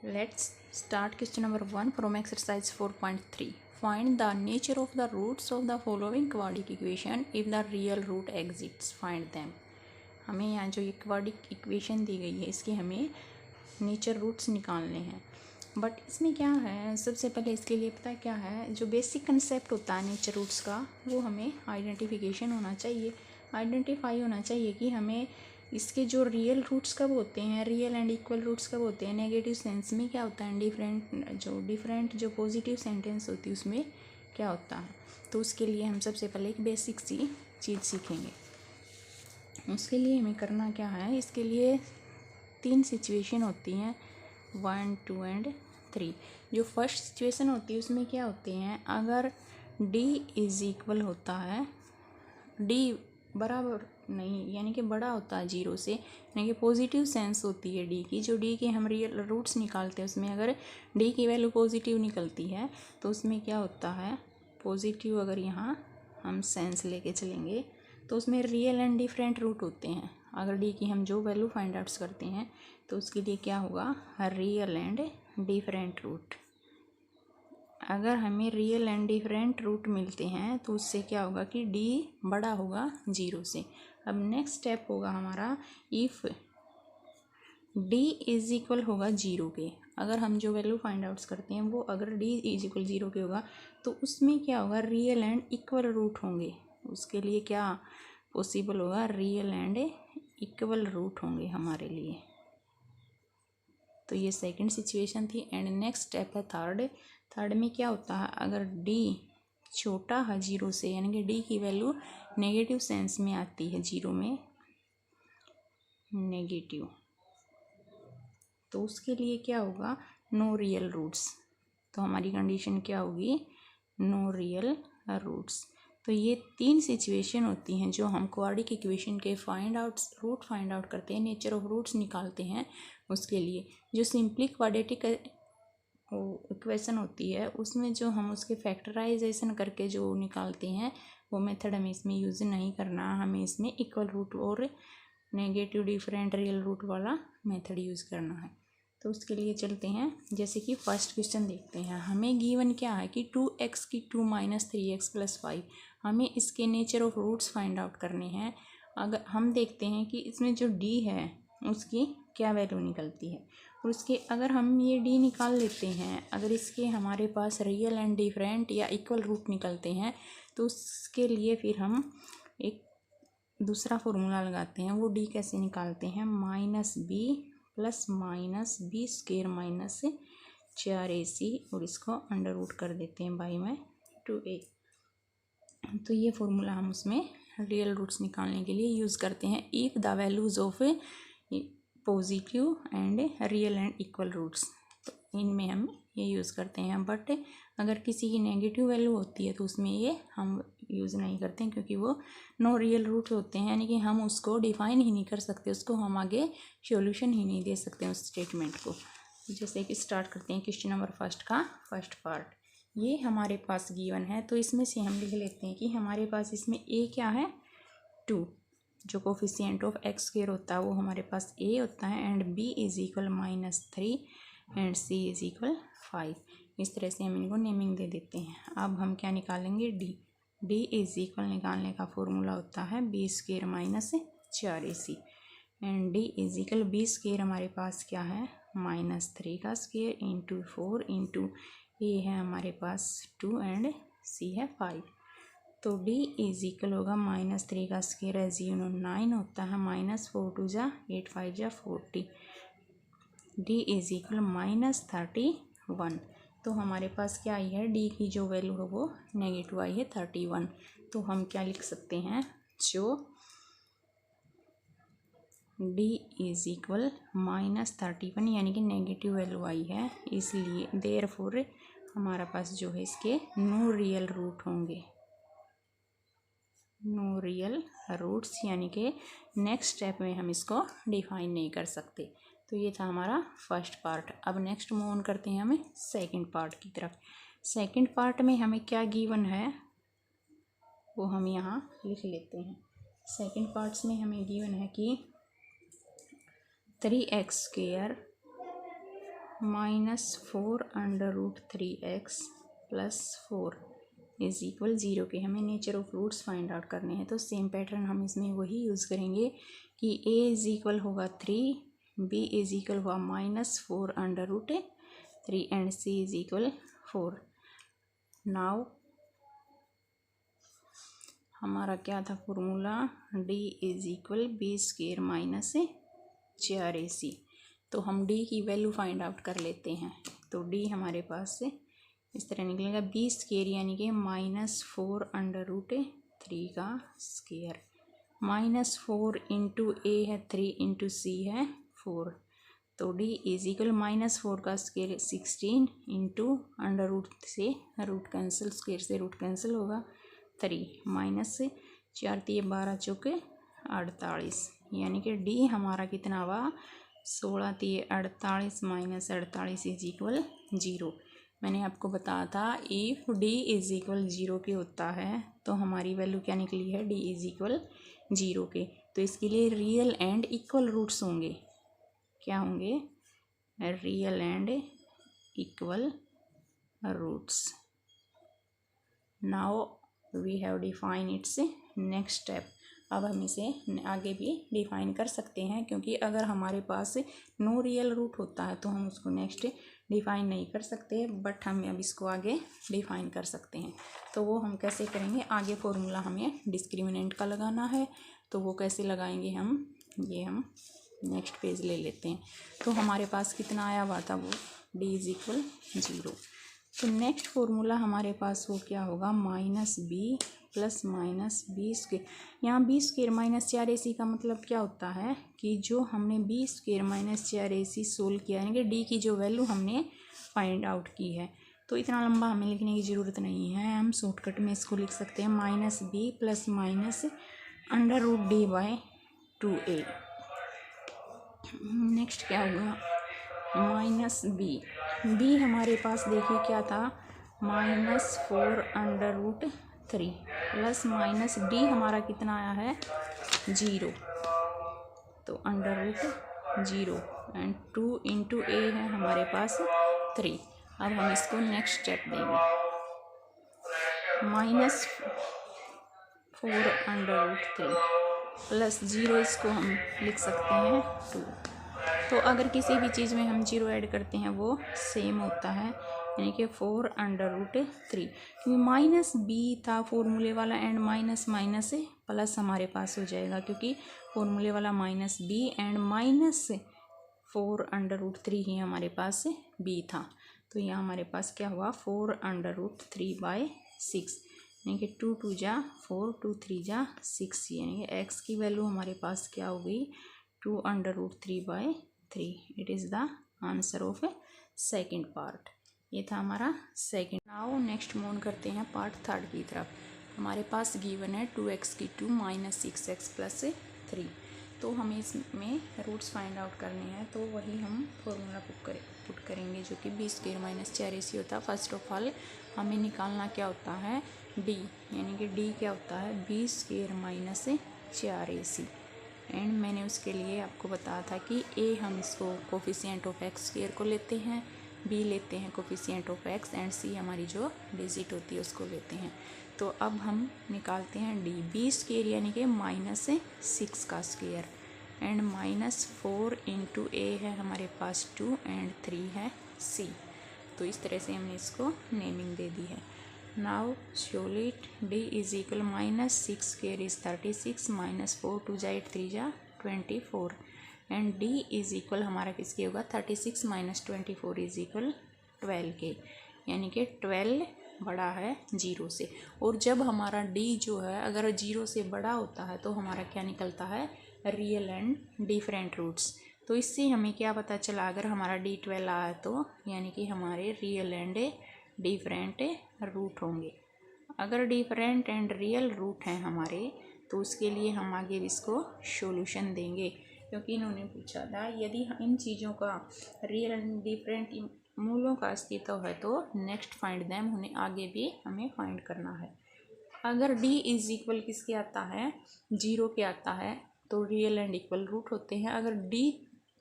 Let's start question number 1 from exercise 4.3. Find the nature of the roots of the following quadratic equation if the real root exists. Find them. हमें यहाँ जो ये quadric equation दी गई है इसके हमें nature roots निकालने हैं। बट इसमें क्या है, सबसे पहले इसके लिए पता है क्या है, जो बेसिक कंसेप्ट होता है नेचर रूट्स का वो हमें आइडेंटिफिकेशन होना चाहिए, आइडेंटिफाई होना चाहिए कि हमें इसके जो रियल रूट्स कब होते हैं, रियल एंड इक्वल रूट्स कब होते हैं, नेगेटिव सेंस में क्या होता है, डिफरेंट जो पॉजिटिव सेंटेंस होती है उसमें क्या होता है। तो उसके लिए हम सबसे पहले एक बेसिक सी चीज़ सीखेंगे। उसके लिए हमें करना क्या है, इसके लिए 3 सिचुएशन होती हैं, 1, 2 एंड 3। जो फर्स्ट सिचुएशन होती है उसमें क्या होते हैं, अगर d इज इक्वल होता है, d बराबर नहीं यानी कि बड़ा होता है 0 से, यानी कि पॉजिटिव सेंस होती है d की, जो d के हम रियल रूट्स निकालते हैं उसमें अगर d की वैल्यू पॉजिटिव निकलती है तो उसमें क्या होता है, पॉजिटिव अगर यहाँ हम सेंस लेके चलेंगे तो उसमें रियल एंड डिफरेंट रूट होते हैं। अगर d की हम जो वैल्यू फाइंड आउट्स करते हैं तो उसके लिए क्या होगा, रियल एंड डिफरेंट रूट। अगर हमें रियल एंड डिफरेंट रूट मिलते हैं तो उससे क्या होगा कि d बड़ा होगा 0 से। अब नेक्स्ट स्टेप होगा हमारा, इफ़ d इज इक्वल होगा 0 के, अगर हम जो वैल्यू फाइंड आउट्स करते हैं वो अगर d इज इक्वल 0 के होगा तो उसमें क्या होगा, रियल एंड इक्वल रूट होंगे। उसके लिए क्या पॉसिबल होगा, रियल एंड इक्वल रूट होंगे हमारे लिए। तो ये सेकंड सिचुएशन थी। एंड नेक्स्ट स्टेप है थर्ड में क्या होता है, अगर d छोटा है 0 से यानी कि d की वैल्यू नेगेटिव सेंस में आती है, 0 में नेगेटिव, तो उसके लिए क्या होगा, नो रियल रूट्स। तो हमारी कंडीशन क्या होगी, नो रियल रूट्स। तो ये 3 सिचुएशन होती हैं जो हम क्वाड्रिक इक्वेशन के रूट फाइंड आउट करते हैं, नेचर ऑफ रूट्स निकालते हैं। उसके लिए जो सिंपली क्वाड्रेटिक इक्वेशन होती है उसमें जो हम उसके फैक्टराइजेशन करके जो निकालते हैं वो मेथड हमें इसमें यूज़ नहीं करना, हमें इसमें इक्वल रूट और नेगेटिव डिफरेंट रियल रूट वाला मेथड यूज़ करना है। तो उसके लिए चलते हैं, जैसे कि फर्स्ट क्वेश्चन देखते हैं। हमें गिवन क्या है कि 2x की 2 माइनस 3x प्लस 5, हमें इसके nature of roots find out करने हैं। अगर हम देखते हैं कि इसमें जो d है उसकी क्या वैल्यू निकलती है, और उसके अगर हम ये d निकाल लेते हैं, अगर इसके हमारे पास रियल एंड डिफरेंट या इक्वल रूट निकलते हैं तो उसके लिए फिर हम एक दूसरा फॉर्मूला लगाते हैं। वो d कैसे निकालते हैं, minus b plus minus B square minus 4ac, और इसको अंडर रूट कर देते हैं बाई में 2a। तो ये फॉर्मूला हम उसमें रियल रूट्स निकालने के लिए यूज़ करते हैं। If the values of positive and real and equal roots, तो इनमें हम ये यूज़ करते हैं। बट अगर किसी की नेगेटिव वैल्यू होती है तो उसमें ये हम यूज़ नहीं करते हैं, क्योंकि वो नो रियल रूट होते हैं, यानी कि हम उसको डिफाइन ही नहीं कर सकते, उसको हम आगे सॉल्यूशन ही नहीं दे सकते उस स्टेटमेंट को। जैसे कि स्टार्ट करते हैं क्वेश्चन नंबर फर्स्ट का फर्स्ट पार्ट। ये हमारे पास गिवन है तो इसमें से हम लिख लेते हैं कि हमारे पास इसमें a क्या है, 2, जो कोफिशिएंट ऑफ x स्क्वायर होता है वो हमारे पास a होता है, and b is equal -3 and c is equal 5। इस तरह से हम इनको नेमिंग दे देते हैं। अब हम क्या निकालेंगे, d इज इक्वल निकालने का फॉर्मूला होता है b square minus 4ac, and d is equal b square हमारे पास क्या है, -3 का स्क्वायर इंटू 4 इंटू a है हमारे पास 2 एंड c है 5। तो d इज इक्वल होगा -3 का स्क्वायर है 9 होता है, -4 2 जा 8 5 जा 40, d इज इक्वल -31। तो हमारे पास क्या आई है, d की जो वैल्यू है वो नेगेटिव आई है 31। तो हम क्या लिख सकते हैं, जो d इज इक्वल -31 यानी कि नेगेटिव वैल्यू आई है, इसलिए देयरफॉर हमारा पास जो है इसके नो रियल रूट होंगे, नो रियल रूट्स, यानी कि नेक्स्ट स्टेप में हम इसको डिफाइन नहीं कर सकते। तो ये था हमारा फर्स्ट पार्ट। अब नेक्स्ट मूव ऑन करते हैं हमें सेकंड पार्ट की तरफ। सेकंड पार्ट में हमें क्या गिवन है वो हम यहाँ लिख लेते हैं। सेकंड पार्ट्स में हमें गिवन है कि 3x square -4√3x + 4 is equal 0 के हमें nature of roots find out करने हैं। तो सेम पैटर्न हम इसमें वही यूज़ करेंगे कि a इज इक्वल होगा 3, b इज इक्वल हुआ -4√3 and c is equal 4। Now हमारा क्या था formula, d is equal b² - 4ac। तो हम d की वैल्यू फाइंड आउट कर लेते हैं। तो d हमारे पास से इस तरह निकलेगा b² यानी कि -4√3 का स्क्वायर, -4 इंटू a है 3 इंटू c है 4। तो d इज इक्वल -4 का स्क्वायर 16 इंटू √ से रूट कैंसिल, स्क्वायर से रूट कैंसिल होगा 3 -4 × 12 = 48 यानी कि d हमारा कितना हुआ 16 × 48 -48 इज इक्वल 0। मैंने आपको बताया था इफ़ d इज इक्वल 0 के होता है तो हमारी वैल्यू क्या निकली है, d इज इक्वल 0 के। तो इसके लिए रियल एंड इक्वल रूट्स होंगे। क्या होंगे, real and equal roots. Now we have define its next step. अब हम इसे आगे भी डिफाइन कर सकते हैं, क्योंकि अगर हमारे पास नो रियल रूट होता है तो हम उसको नेक्स्ट डिफाइन नहीं कर सकते, बट हम अब इसको आगे डिफाइन कर सकते हैं। तो वो हम कैसे करेंगे, आगे फॉर्मूला हमें डिस्क्रिमिनेंट का लगाना है। तो वो कैसे लगाएंगे हम नेक्स्ट पेज ले लेते हैं। तो हमारे पास कितना आया हुआ था, वो d इज इक्वल 0। तो नेक्स्ट फॉर्मूला हमारे पास वो क्या होगा, -b + -b²। यहाँ b² - 4ac का मतलब क्या होता है कि जो हमने b² - 4ac सोल्व किया यानी कि d की जो वैल्यू हमने फाइंड आउट की है। तो इतना लंबा हमें लिखने की ज़रूरत नहीं है, हम शॉर्टकट में इसको लिख सकते हैं -b + -√d/2a। नेक्स्ट क्या हुआ, -b हमारे पास देखिए क्या था, -4√3 प्लस -d हमारा कितना आया है 0। तो √0 एंड 2 इंटू a है हमारे पास 3। अब हम इसको नेक्स्ट स्टेप देंगे, -4√3 प्लस 0, इसको हम लिख सकते हैं 2। तो अगर किसी भी चीज़ में हम 0 ऐड करते हैं वो सेम होता है, यानी कि 4√3। क्योंकि -b था फॉर्मूले वाला एंड माइनस माइनस से प्लस हमारे पास हो जाएगा, क्योंकि फॉर्मूले वाला -b एंड -4√3 ही हमारे पास b था। तो यहाँ हमारे पास क्या हुआ 4√3/6 यानी कि 2 2 जा 4 2 3 जा 6, यानी कि x की वैल्यू हमारे पास क्या हो गई 2√3/3। It is the answer of second part. ये था हमारा सेकेंड। नाउ नेक्स्ट मूव करते हैं पार्ट थर्ड की तरफ। हमारे पास गिवन है 2x³ - 6x + 3। तो हमें इसमें रूट्स फाइंड आउट करने हैं, तो वही हम फॉर्मूला पुट करेंगे जो कि b² - 4ac होता है। फर्स्ट ऑफ ऑल हमें निकालना क्या होता है d, यानी कि d क्या होता है b² - 4ac। एंड मैंने उसके लिए आपको बताया था कि a हम इसको कोफिशिएंट ऑफ x² को लेते हैं, b लेते हैं coefficient of x and c हमारी जो डिजिट होती है उसको लेते हैं। तो अब हम निकालते हैं d, b² यानी कि -6 का स्क्वायर एंड -4 इंटू a है हमारे पास 2 एंड 3 है c। तो इस तरह से हमने इसको नेमिंग दे दी है। Now solute d is equal -6² is 36 -4 2 जा 8 3 जा 24 एंड d इज इक्वल हमारा किसके होगा 36 - 24 इज इक्वल 12 के, यानी कि 12 बड़ा है 0 से। और जब हमारा d जो है अगर 0 से बड़ा होता है तो हमारा क्या निकलता है रियल एंड डिफरेंट रूट्स। तो इससे हमें क्या पता चला, अगर हमारा d 12 आया तो यानी कि हमारे रियल एंड डिफरेंट रूट होंगे। अगर डिफरेंट एंड रियल रूट हैं हमारे तो उसके लिए हम आगे इसको सॉल्यूशन देंगे, क्योंकि इन्होंने पूछा था यदि इन चीज़ों का रियल एंड डिफरेंट मूलों का अस्तित्व है तो नेक्स्ट फाइंड देम, उन्हें आगे भी हमें फाइंड करना है। अगर d इज इक्वल किसके आता है 0 के आता है तो रियल एंड इक्वल रूट होते हैं। अगर d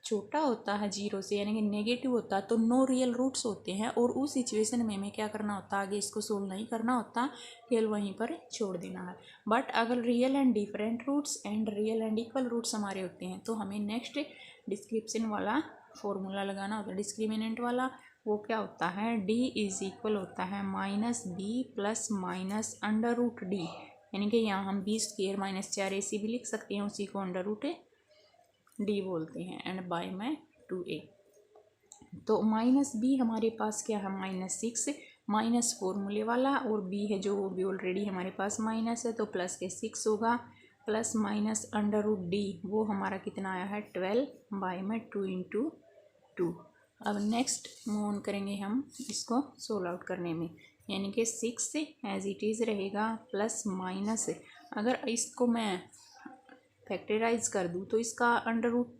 छोटा होता है जीरो से, यानी कि नेगेटिव होता है, तो नो रियल रूट्स होते हैं। और उस सिचुएशन में हमें क्या करना होता है, आगे इसको सोल्व नहीं करना होता, केवल वहीं पर छोड़ देना है। बट अगर real and different roots and real and equal roots हमारे होते हैं तो हमें नेक्स्ट डिस्क्रिप्शन वाला फॉर्मूला लगाना होता है, डिस्क्रिमिनेंट वाला। वो क्या होता है, डी इज इक्वल होता है minus B plus minus under root D, यानी कि यहाँ हम बी स्क्वेयर माइनस 4ac भी लिख सकते हैं, उसी को अंडर रूट डी बोलते हैं, एंड बाय में 2a। तो माइनस बी हमारे पास क्या है, -6 माइनस फॉर्मूले वाला, और बी है जो वो भी ऑलरेडी हमारे पास माइनस है, तो प्लस के 6 होगा, plus minus under root D वो हमारा कितना आया है 12 बाय में 2 × 2। अब नेक्स्ट मूव ऑन करेंगे हम इसको सोल्व आउट करने में, यानी कि 6 एज इट इज़ रहेगा, प्लस माइनस अगर इसको मैं फैक्टराइज कर दूँ तो इसका अंडर रूट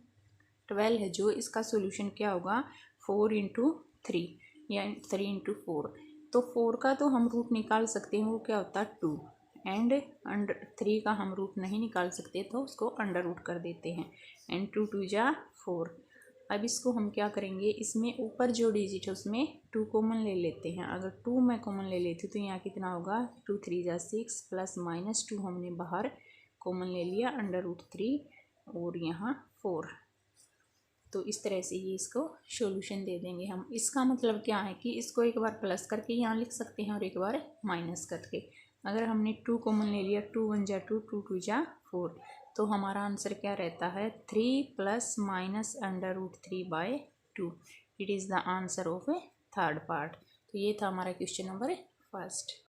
12 है जो, इसका सोल्यूशन क्या होगा 4 × 3 या 3 × 4। तो 4 का तो हम रूट निकाल सकते हैं, वो क्या होता है 2, एंड अंडर 3 का हम रूट नहीं निकाल सकते तो उसको अंडर रूट कर देते हैं, एंड 2 × 2 = 4। अब इसको हम क्या करेंगे, इसमें ऊपर जो डिजिट है उसमें 2 कॉमन ले लेते हैं। अगर 2 मैं कॉमन ले लेती हूँ तो यहाँ कितना होगा 2 × 3 = 6 प्लस माइनस 2 हमने बाहर कॉमन ले लिया अंडर रूट 3 और यहाँ 4। तो इस तरह से ये इसको सॉल्यूशन दे देंगे हम। इसका मतलब क्या है कि इसको एक बार प्लस करके यहाँ लिख सकते हैं और एक बार माइनस करके। अगर हमने 2 कॉमन ले लिया, 2 × 1 = 2, 2 × 2 = 4, तो हमारा आंसर क्या रहता है 3 plus minus under root 3/2। It is the answer of third part. तो ये था हमारा क्वेश्चन नंबर फर्स्ट।